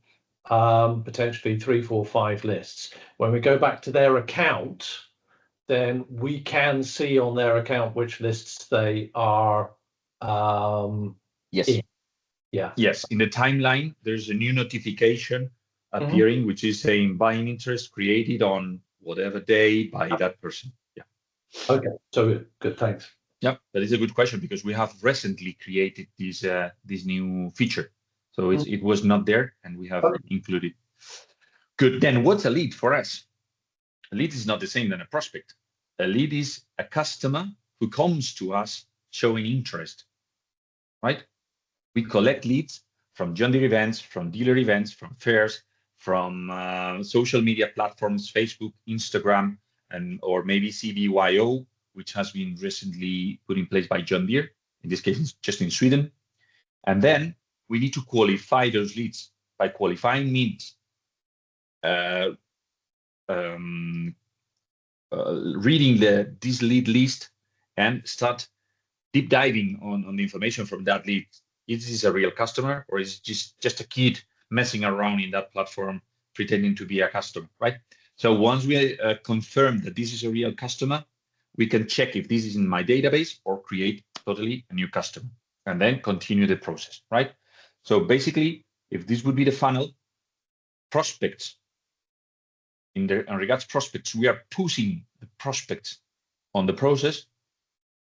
potentially 3, 4, 5 lists. When we go back to their account, then we can see on their account which lists they are. Yes. In. Yeah. Yes. In the timeline, there's a new notification appearing, which is saying buying interest created on whatever day by that person. Yeah. Okay. So good. Thanks. Yeah, that is a good question because we have recently created this new feature. So it was not there, and we have included. Good. Then what's a lead for us? A lead is not the same than a prospect. A lead is a customer who comes to us showing interest, right? We collect leads from John Deere events, from dealer events, from fairs, from social media platforms, Facebook, Instagram, or maybe CBYO, which has been recently put in place by John Deere. In this case, it's just in Sweden. And then we need to qualify those leads. By qualifying means reading this lead list and start deep diving on the information from that lead. Is this a real customer, or is it just a kid messing around in that platform pretending to be a customer, right? So once we confirm that this is a real customer, we can check if this is in my database or create totally a new customer and then continue the process, right? So basically, if this would be the funnel, prospects, in regards to prospects, we are pushing the prospects on the process.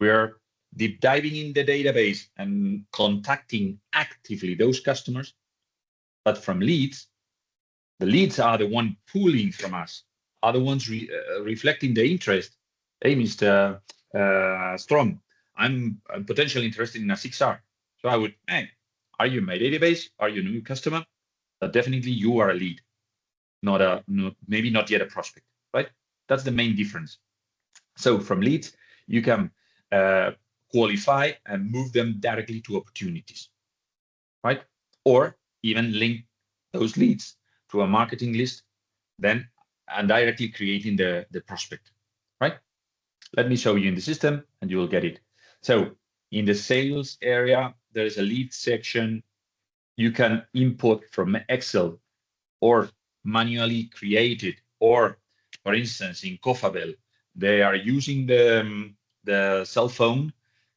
We are deep diving in the database and contacting actively those customers. But from leads, the leads are the one pulling from us, are the ones reflecting the interest. Hey, Mr. Strom, I'm potentially interested in a 6R. So I would, hey, are you in my database? Are you a new customer? But definitely you are a lead, maybe not yet a prospect, right? That's the main difference. So from leads, you can qualify and move them directly to opportunities, right? Or even link those leads to a marketing list, then and directly creating the prospect, right? Let me show you in the system and you will get it. So in the sales area, there is a lead section. You can import from Excel or manually create it. Or for instance, in Cofabel, they are using the cell phone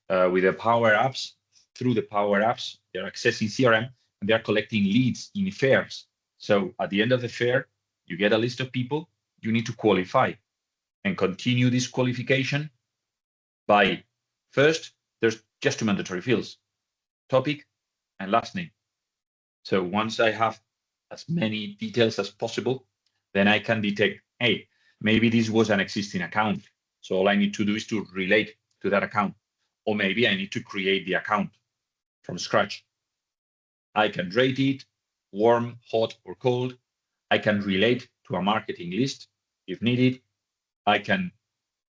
with the Power Apps. Through the Power Apps, they're accessing CRM and they're collecting leads in fairs. So at the end of the fair, you get a list of people you need to qualify and continue this qualification by first, there's just 2 mandatory fields, topic and last name. So once I have as many details as possible, then I can detect, hey, maybe this was an existing account. So all I need to do is to relate to that account. Or maybe I need to create the account from scratch. I can rate it, warm, hot, or cold. I can relate to a marketing list if needed. I can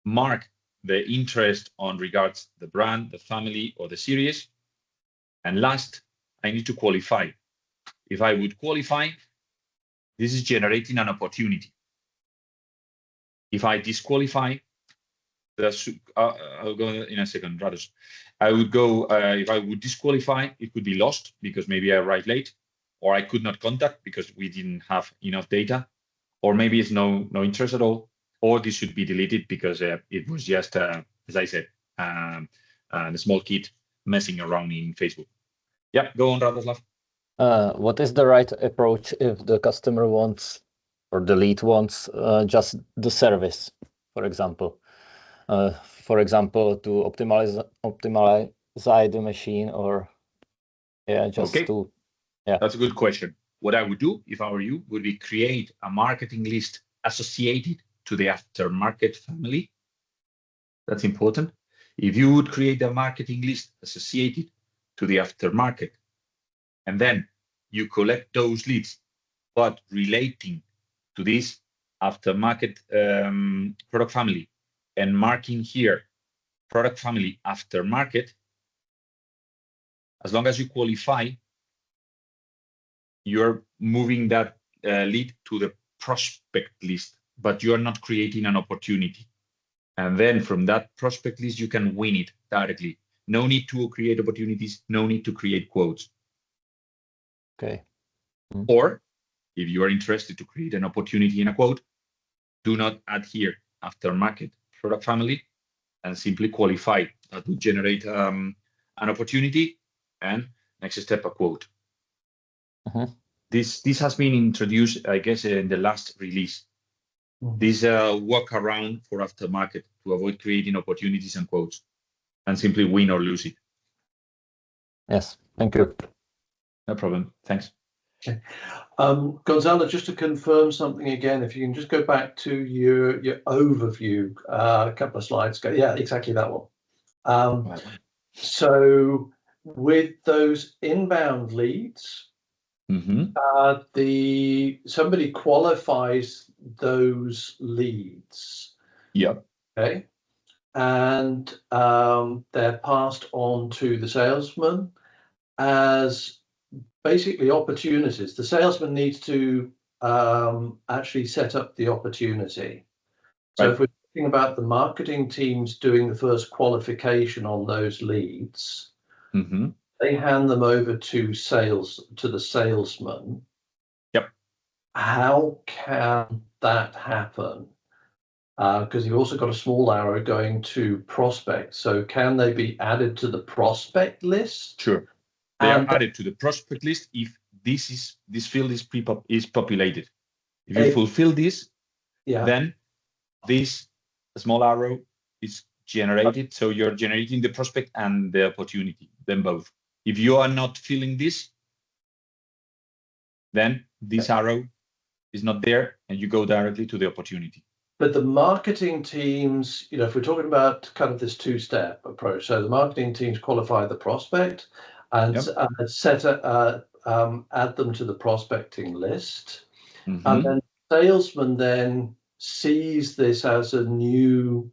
mark the interest on regards the brand, the family, or the series. And last, I need to qualify. If I would qualify, this is generating an opportunity. If I disqualify, I'll go in a second, Rados. I would go, if I would disqualify, it could be lost because maybe I arrived late, or I could not contact because we didn't have enough data, or maybe it's no interest at all, or this should be deleted because it was just, as I said, the small kid messing around in Facebook. Yeah, go on, Radoslav. What is the right approach if the customer wants, or the lead wants, just the service, for example? For example, to optimize the machine, or just Okay. to, That's a good question. What I would do if I were you would be create a marketing list associated to the aftermarket family. That's important. If you would create a marketing list associated to the aftermarket, and then you collect those leads, but relating to this aftermarket product family, and marking here product family aftermarket, as long as you qualify, you're moving that lead to the prospect list, but you're not creating an opportunity. And then from that prospect list, you can win it directly. No need to create opportunities, no need to create quotes. okay. Or if you are interested to create an opportunity in a quote, do not add here aftermarket product family and simply qualify. That will generate an opportunity, and next step, a quote. This has been introduced, I guess, in the last release. This workaround for aftermarket to avoid creating opportunities and quotes, and simply win or lose it. Yes, thank you. No problem. Thanks. Okay. Gonzalo, just to confirm something again, if you can just go back to your overview a couple of slides ago. Yeah, exactly that one. So with those inbound leads, somebody qualifies those leads. Yep. Okay. And they're passed on to the salesman as basically opportunities. The salesman needs to actually set up the opportunity. So if we're talking about the marketing teams doing the first qualification on those leads, they hand them over to the salesman. Yep. How can that happen? Because you've also got a small arrow going to prospect. So can they be added to the prospect list? Sure. They are added to the prospect list if this field is populated. If you fulfill this, then this small arrow is generated. So you're generating the prospect and the opportunity, then both. If you are not filling this, then this arrow is not there and you go directly to the opportunity. But the marketing teams, if we're talking about kind of this two-step approach, so the marketing teams qualify the prospect and add them to the prospecting list. And then the salesman then sees this as a new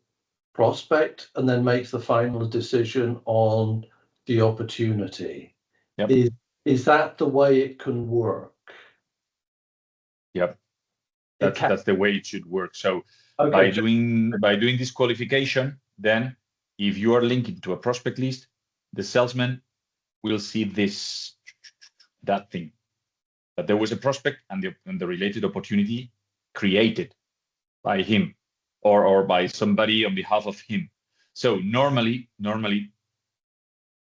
prospect and then makes the final decision on the opportunity. Yep. Is that the way it can work? Yep. That's the way it should work. So by doing this qualification, then if you are linking to a prospect list, the salesman will see that thing, that there was a prospect and the related opportunity created by him or by somebody on behalf of him. So normally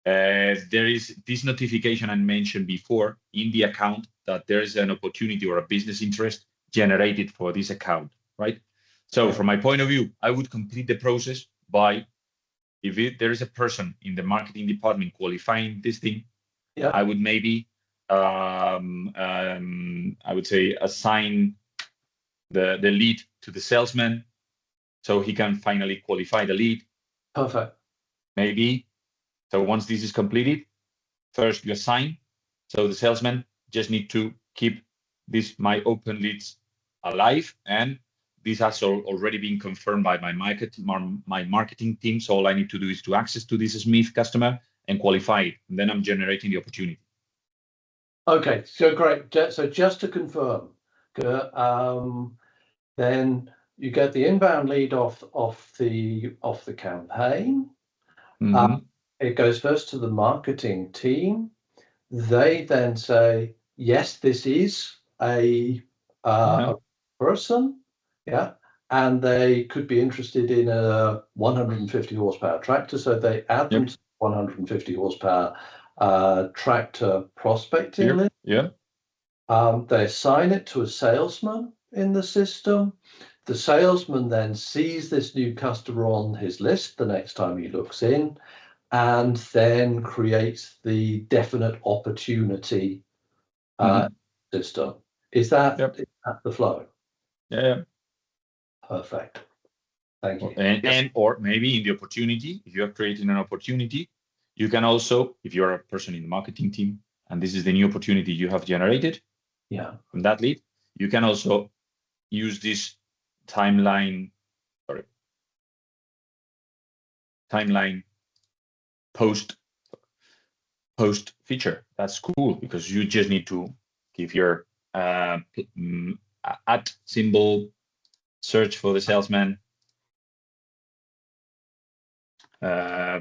there is this notification I mentioned before in the account that there is an opportunity or a business interest generated for this account, right? So from my point of view, I would complete the process by, if there is a person in the marketing department qualifying this thing, I would maybe, I would say, assign the lead to the salesman so he can finally qualify the lead. Perfect. Maybe. So once this is completed, first you assign. So the salesman just need to keep my open leads alive, and this has already been confirmed by my marketing team. So all I need to do is to access to this Smith customer and qualify it, and then I'm generating the opportunity. Okay, so great. So just to confirm, then you get the inbound lead off the campaign. It goes first to the marketing team. They then say, yes, this is a person, yeah, and they could be interested in a 150 horsepower tractor, so they add them to 150 horsepower tractor prospecting list. Yeah. They assign it to a salesman in the system. The salesman then sees this new customer on his list the next time he looks in, and then creates the definite opportunity system. Is that the flow? Yeah. Perfect. Thank you. And or maybe in the opportunity, if you are creating an opportunity, you can also, if you're a person in the marketing team, and this is the new opportunity you have generated from that lead, you can also use this timeline post feature. That's cool because you just need to give your at symbol, search for the salesman.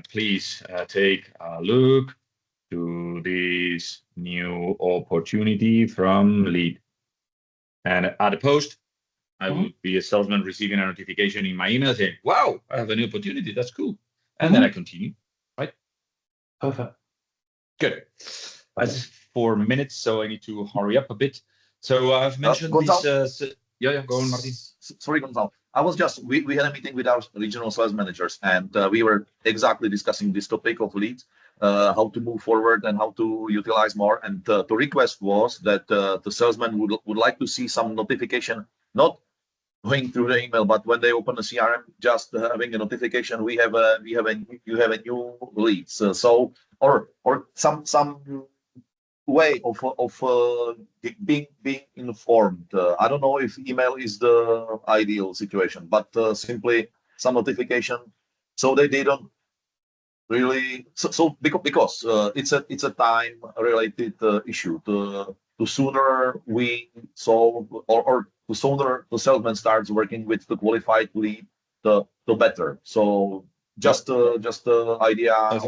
Please take a look to this new opportunity from lead. And at a post, I would be a salesman receiving a notification in my email saying, wow, I have a new opportunity. That's cool. And then I continue, right? Perfect. Good. That's 4 minutes, so I need to hurry up a bit. So I've mentioned this. Go on, Martin. Sorry, Gonzalo. I was just, we had a meeting with our regional sales managers, and we were exactly discussing this topic of leads, how to move forward and how to utilize more. And the request was that the salesman would like to see some notification, not going through the email, but when they open the CRM, just having a notification, you have a new leads. Or some way of being informed. I don't know if email is the ideal situation, but simply some notification so they don't really because it's a time related issue. The sooner we solve or the sooner the salesman starts working with the qualified lead, the better. So just the idea of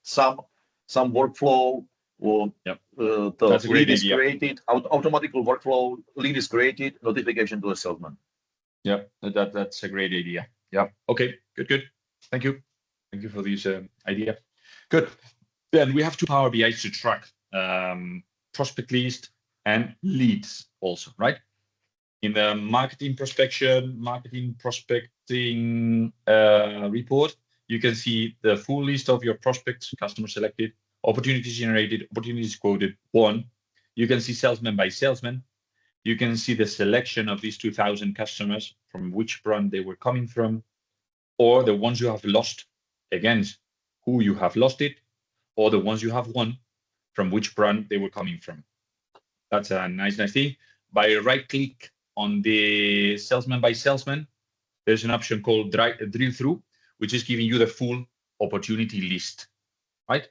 some workflow. The lead is created, automatic workflow, lead is created, notification to the salesman. Yeah, that's a great idea. Yeah. Okay. Good. Thank you for this idea. Good. Then we have two Power BIs to track prospect list and leads also, right? In the marketing prospecting report, you can see the full list of your prospects, customers selected, opportunities generated, opportunities quoted, won. You can see salesman by salesman. You can see the selection of these 2,000 customers, from which brand they were coming from, or the ones you have lost, against who you have lost it, or the ones you have won, from which brand they were coming from. That's a nice thing. By right click on the salesman by salesman, there's an option called drill through, which is giving you the full opportunity list, right?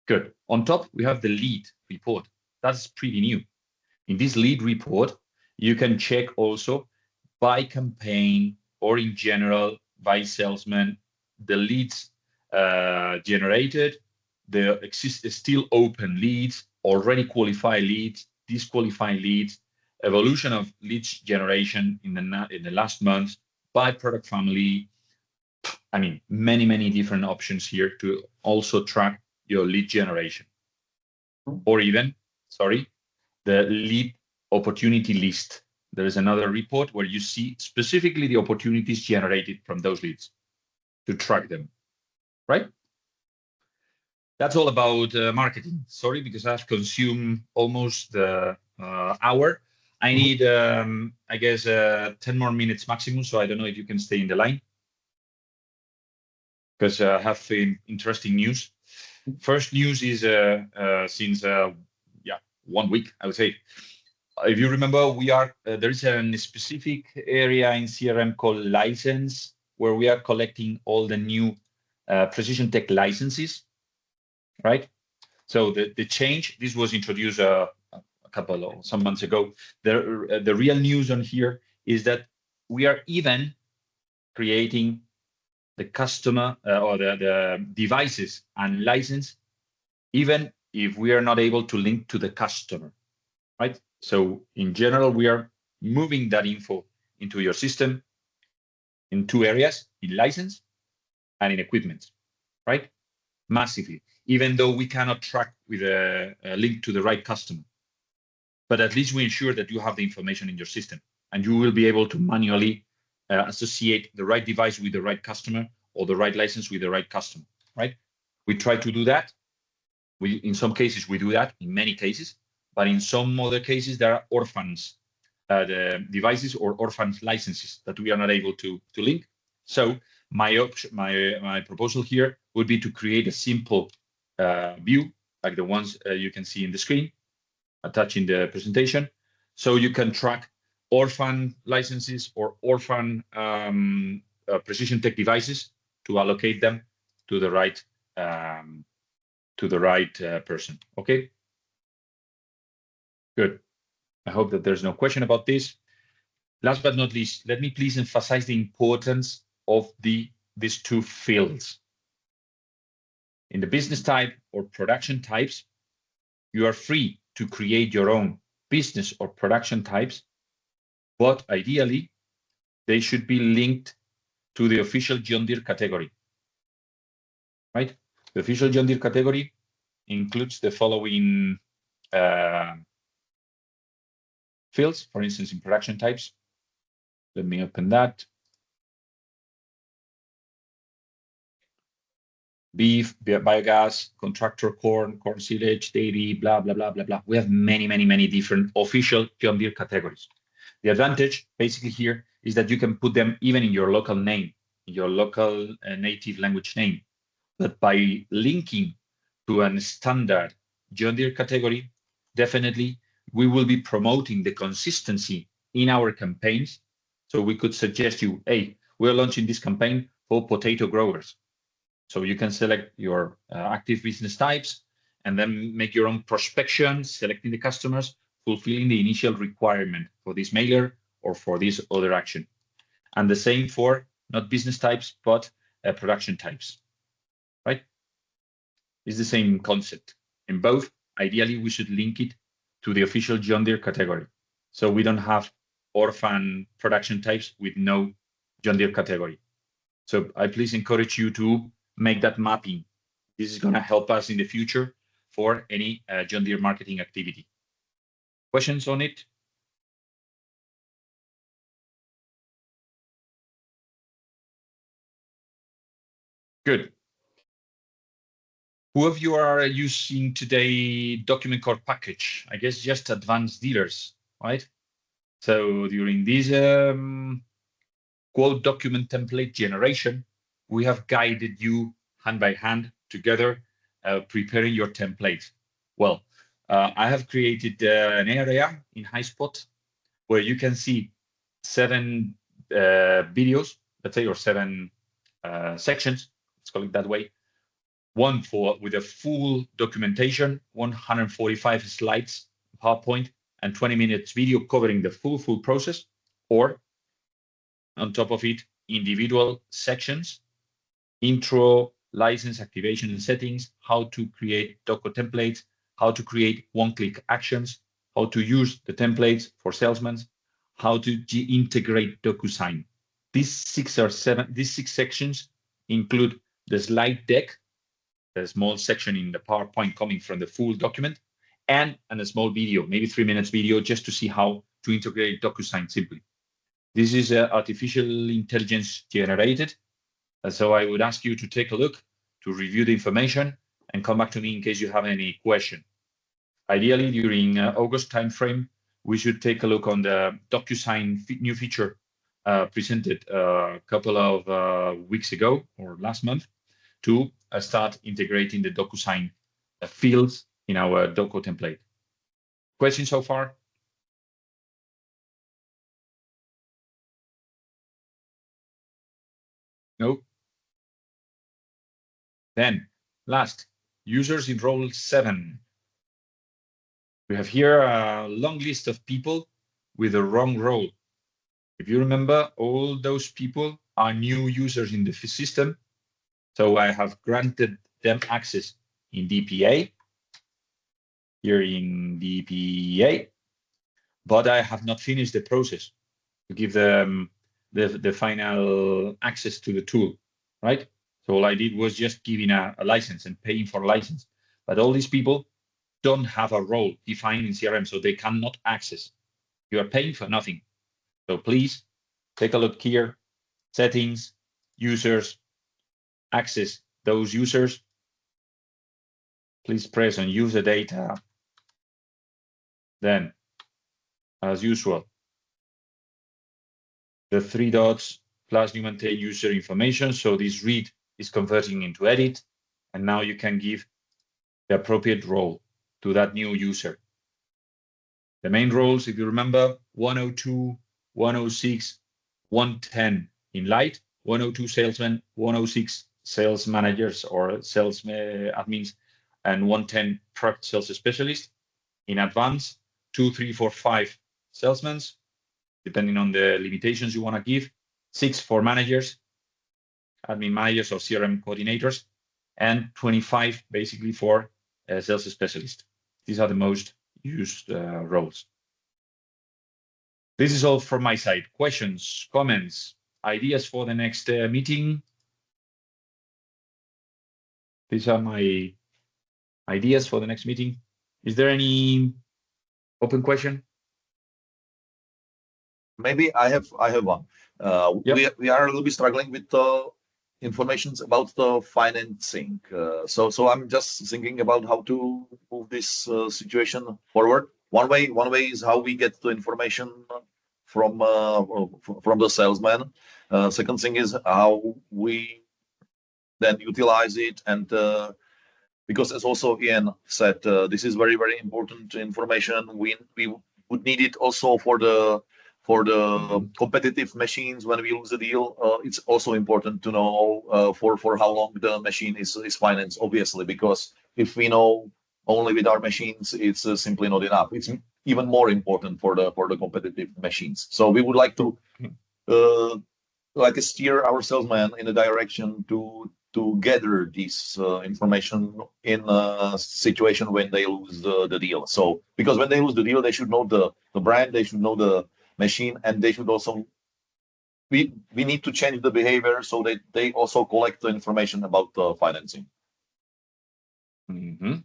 Good. On top, we have the lead report. That's pretty new. In this lead report, you can check also by campaign or in general by salesman, the leads generated, the still open leads, already qualified leads, disqualified leads, evolution of leads generation in the last month by product family. I mean, many different options here to also track your lead generation. Or even, the lead opportunity list. There is another report where you see specifically the opportunities generated from those leads to track them, right? That's all about marketing. Sorry, because I've consumed almost the hour. I need, I guess, 10 more minutes maximum, so I don't know if you can stay in the line. Because I have interesting news. First news is since 1 week, I would say. If you remember, there is a specific area in CRM called license, where we are collecting all the new precision tech licenses, right? So the change, this was introduced some months ago. The real news on here is that we are even creating the customer or the devices and license, even if we are not able to link to the customer, right? So in general, we are moving that info into your system in two areas, in license and in equipment, right? Massively, even though we cannot track with a link to the right customer. But at least we ensure that you have the information in your system and you will be able to manually associate the right device with the right customer or the right license with the right customer, right? We try to do that. In some cases, we do that, in many cases, but in some other cases, there are orphans, the devices or orphan licenses that we are not able to link. So my proposal here would be to create a simple view, like the ones you can see in the screen, attaching the presentation, so you can track orphan licenses or orphan precision tech devices to allocate them to the right person. Okay, good. I hope that there's no question about this. Last but not least, let me please emphasize the importance of these two fields. In the business type or production types, you are free to create your own business or production types, but ideally, they should be linked to the official John Deere category, right? The official John Deere category includes the following fields, for instance, in production types. Let me open that. Beef, biogas, contractor corn, corn silage, dairy, blah, blah, blah, blah, blah. We have many, many, many different official John Deere categories. The advantage basically here is that you can put them even in your local name, your local native language name. But by linking to a standard John Deere category, definitely we will be promoting the consistency in our campaigns. So we could suggest you, hey, we're launching this campaign for potato growers. So you can select your active business types and then make your own prospection, selecting the customers, fulfilling the initial requirement for this mailer or for this other action. And the same for not business types, but production types, right? It's the same concept. In both, ideally, we should link it to the official John Deere category. So we don't have orphan production types with no John Deere category. So I please encourage you to make that mapping. This is going to help us in the future for any John Deere marketing activity. Questions on it? Good. Who of you are using today document core package? I guess just advanced dealers, right? So during this quote document template generation, we have guided you hand by hand together, preparing your template. Well, I have created an area in HighSpot where you can see 7 videos, let's say, or 7 sections, let's call it that way. One with a full documentation, 145 slides, PowerPoint, and 20 minutes video covering the full process, or on top of it, individual sections, intro, license, activation and settings, how to create doco templates, how to create one-click actions, how to use the templates for salesmen, how to integrate DocuSign. These 6 sections include the slide deck, the small section in the PowerPoint coming from the full document, and a small video, maybe 3 minutes video, just to see how to integrate DocuSign simply. This is artificial intelligence generated. So I would ask you to take a look, to review the information, and come back to me in case you have any question. Ideally, during August timeframe, we should take a look on the DocuSign new feature presented a couple of weeks ago or last month to start integrating the DocuSign fields in our doco template. Questions so far? No? Then, last, users in role 7. We have here a long list of people with the wrong role. If you remember, all those people are new users in the system. So I have granted them access in DPA, here in DPA, but I have not finished the process to give them the final access to the tool, right? So all I did was just giving a license and paying for a license. But all these people don't have a role defined in CRM, so they cannot access. You are paying for nothing. So please take a look here, settings, users, access those users. Please press on user data. Then, as usual, the 3 dots plus you maintain user information. So this read is converting into edit. And now you can give the appropriate role to that new user. The main roles, if you remember, 102, 106, 110 in light, 102 salesmen, 106 sales managers or sales admins, and 110 product sales specialists. In advance, 2, 3, 4, 5 salesmen, depending on the limitations you want to give, 6 for managers, admin managers or CRM coordinators, and 25 basically for sales specialists. These are the most used roles. This is all from my side. Questions, comments, ideas for the next meeting? These are my ideas for the next meeting. Is there any open question? Maybe I have one. Yep. We are a little bit struggling with information about the financing. So I'm just thinking about how to move this situation forward. One way is how we get the information from the salesman. Second thing is how we then utilize it, and because as also Ian said, this is very, very important information. We would need it also for the competitive machines when we lose a deal. It's also important to know for how long the machine is financed, obviously, because if we know only with our machines, it's simply not enough. It's even more important for the competitive machines. So we would like to steer our salesman in a direction to gather this information in a situation when they lose the deal. So because when they lose the deal, they should know the brand, they should know the machine, and they should also we need to change the behavior so that they also collect the information about the financing. Mm-hmm.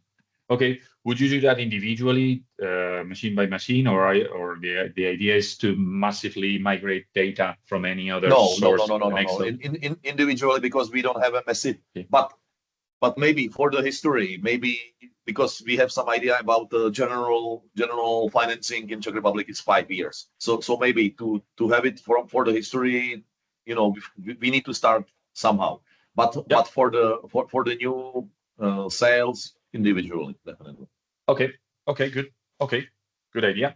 Okay, would you do that individually, machine by machine, or the idea is to massively migrate data from any other source? No. Individually, because we don't have a massive, okay. But maybe for the history, maybe because we have some idea about the general financing in Czech Republic is 5 years. So maybe to have it for the history, we need to start somehow. But yep. But for the new sales, individually, definitely. Okay, good idea.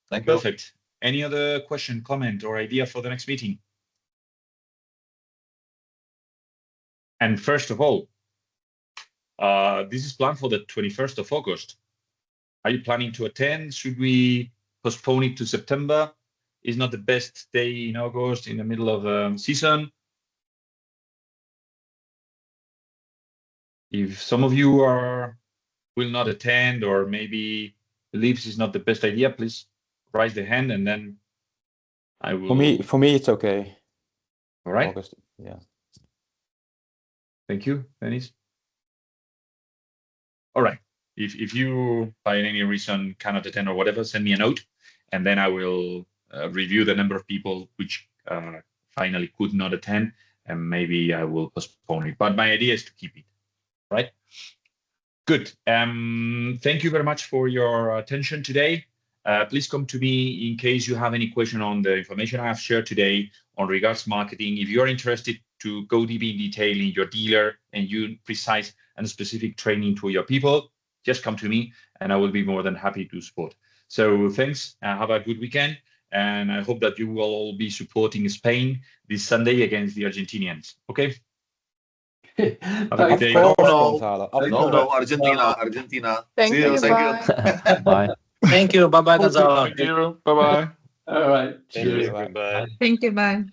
Thank you. Perfect. Any other question, comment, or idea for the next meeting? And first of all, this is planned for the 21st of August. Are you planning to attend? Should we postpone it to September? Is not the best day in August in the middle of season? If some of you will not attend, or maybe believes is not the best idea, please raise the hand, and then I will. For me, it's okay. All right. August, yeah. Thank you, Dennis. All right. If you, by any reason, cannot attend or whatever, send me a note, and then I will review the number of people which finally could not attend, and maybe I will postpone it. But my idea is to keep it. Right. Good. Thank you very much for your attention today. Please come to me in case you have any question on the information I have shared today on regards marketing. If you're interested to go deep in detail in your dealer and you precise and specific training to your people, just come to me and I will be more than happy to support. So thanks. Have a good weekend. And I hope that you will all be supporting Spain this Sunday against the Argentinians. Okay. No, Argentina. Thank you. Thank you. Bye. Thank you. Bye-bye, Gonzalo. Thank you. Bye-bye. All right. Thank you. Cheers. Bye. Goodbye. Thank you. Bye.